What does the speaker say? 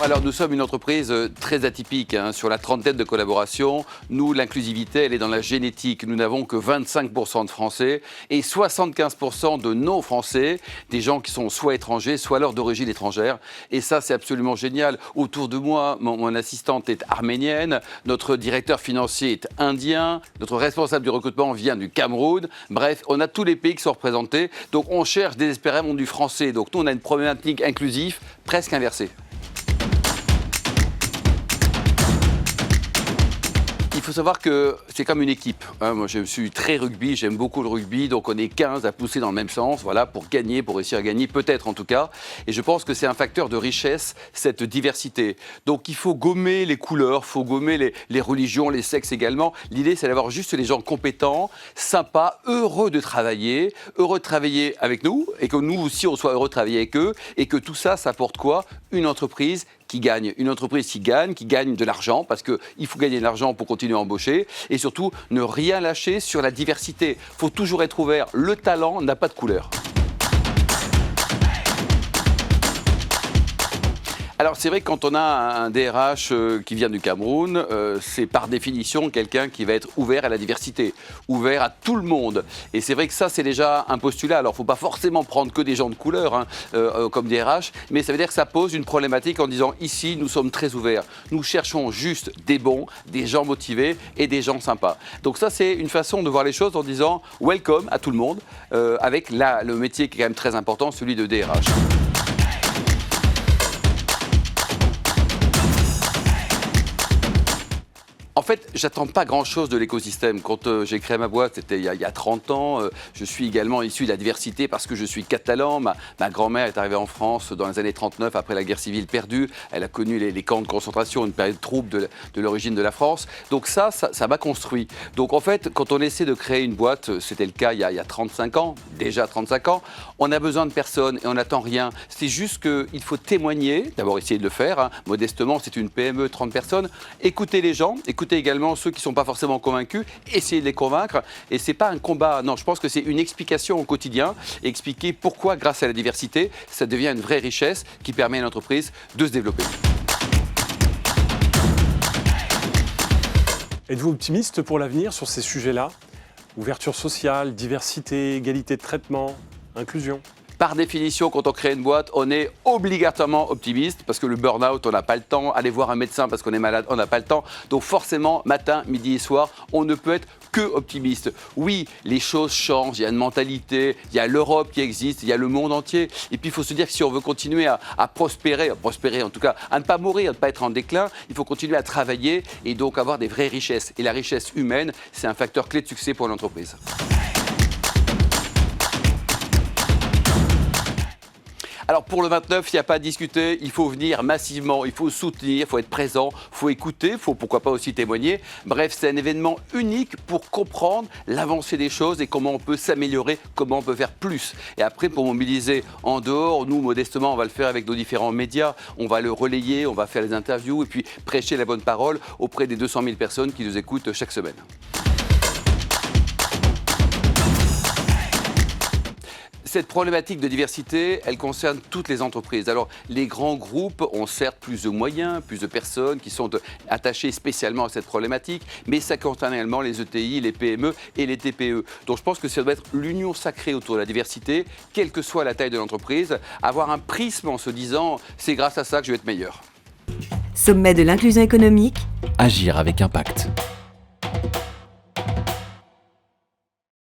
Alors nous sommes une entreprise très atypique, sur la trentaine de collaborations. Nous, l'inclusivité, elle est dans la génétique. Nous n'avons que 25% de Français et 75% de non-Français, des gens qui sont soit étrangers, soit alors d'origine étrangère. Et ça, c'est absolument génial. Autour de moi, mon assistante est arménienne, notre directeur financier est indien, notre responsable du recrutement vient du Cameroun. Bref, on a tous les pays qui sont représentés. Donc on cherche désespérément du français. Donc nous, on a une problématique inclusive presque inversée. Il faut savoir que c'est comme une équipe. Moi, je suis très rugby, j'aime beaucoup le rugby, donc on est 15 à pousser dans le même sens, voilà, pour gagner, pour réussir à gagner, peut-être en tout cas. Et je pense que c'est un facteur de richesse, cette diversité. Donc il faut gommer les couleurs, il faut gommer les religions, les sexes également. L'idée, c'est d'avoir juste les gens compétents, sympas, heureux de travailler avec nous, et que nous aussi, on soit heureux de travailler avec eux, et que tout ça, ça apporte quoi ? Une entreprise qui gagne. Une entreprise qui gagne de l'argent, parce qu'il faut gagner de l'argent pour continuer à embaucher, et surtout ne rien lâcher sur la diversité. Il faut toujours être ouvert. Le talent n'a pas de couleur. Alors c'est vrai que quand on a un DRH qui vient du Cameroun, c'est par définition quelqu'un qui va être ouvert à la diversité, ouvert à tout le monde. Et c'est vrai que ça c'est déjà un postulat. Alors il ne faut pas forcément prendre que des gens de couleur comme DRH, mais ça veut dire que ça pose une problématique en disant ici nous sommes très ouverts. Nous cherchons juste des bons, des gens motivés et des gens sympas. Donc ça c'est une façon de voir les choses en disant welcome à tout le monde, avec le métier qui est quand même très important, celui de DRH. En fait, j'attends pas grand-chose de l'écosystème. Quand j'ai créé ma boîte, c'était il y a 30 ans. Je suis également issu de la diversité parce que je suis catalan. Ma grand-mère est arrivée en France dans les années 39, après la guerre civile perdue. Elle a connu les camps de concentration, une période trouble de l'origine de la France. Donc ça m'a construit. Donc en fait, quand on essaie de créer une boîte, c'était le cas il y a 35 ans, déjà 35 ans, on a besoin de personne et on n'attend rien. C'est juste qu'il faut témoigner, d'abord essayer de le faire, modestement, c'est une PME, 30 personnes. Écouter les gens, écouter également ceux qui ne sont pas forcément convaincus, essayer de les convaincre. Et ce n'est pas un combat, non, je pense que c'est une explication au quotidien, expliquer pourquoi, grâce à la diversité, ça devient une vraie richesse qui permet à l'entreprise de se développer. Êtes-vous optimiste pour l'avenir sur ces sujets-là ? Ouverture sociale, diversité, égalité de traitement, inclusion ? Par définition, quand on crée une boîte, on est obligatoirement optimiste parce que le burn-out, on n'a pas le temps. Aller voir un médecin parce qu'on est malade, on n'a pas le temps. Donc forcément, matin, midi et soir, on ne peut être que optimiste. Oui, les choses changent, il y a une mentalité, il y a l'Europe qui existe, il y a le monde entier. Et puis il faut se dire que si on veut continuer à prospérer en tout cas, à ne pas mourir, à ne pas être en déclin, il faut continuer à travailler et donc avoir des vraies richesses. Et la richesse humaine, c'est un facteur clé de succès pour l'entreprise. Alors pour le 29, il n'y a pas à discuter, il faut venir massivement, il faut soutenir, il faut être présent, il faut écouter, il faut pourquoi pas aussi témoigner. Bref, c'est un événement unique pour comprendre l'avancée des choses et comment on peut s'améliorer, comment on peut faire plus. Et après, pour mobiliser en dehors, nous, modestement, on va le faire avec nos différents médias, on va le relayer, on va faire les interviews et puis prêcher la bonne parole auprès des 200 000 personnes qui nous écoutent chaque semaine. Cette problématique de diversité, elle concerne toutes les entreprises. Alors, les grands groupes ont certes plus de moyens, plus de personnes qui sont attachées spécialement à cette problématique, mais ça concerne également les ETI, les PME et les TPE. Donc, je pense que ça doit être l'union sacrée autour de la diversité, quelle que soit la taille de l'entreprise, avoir un prisme en se disant « c'est grâce à ça que je vais être meilleur ». Sommet de l'inclusion économique. Agir avec impact.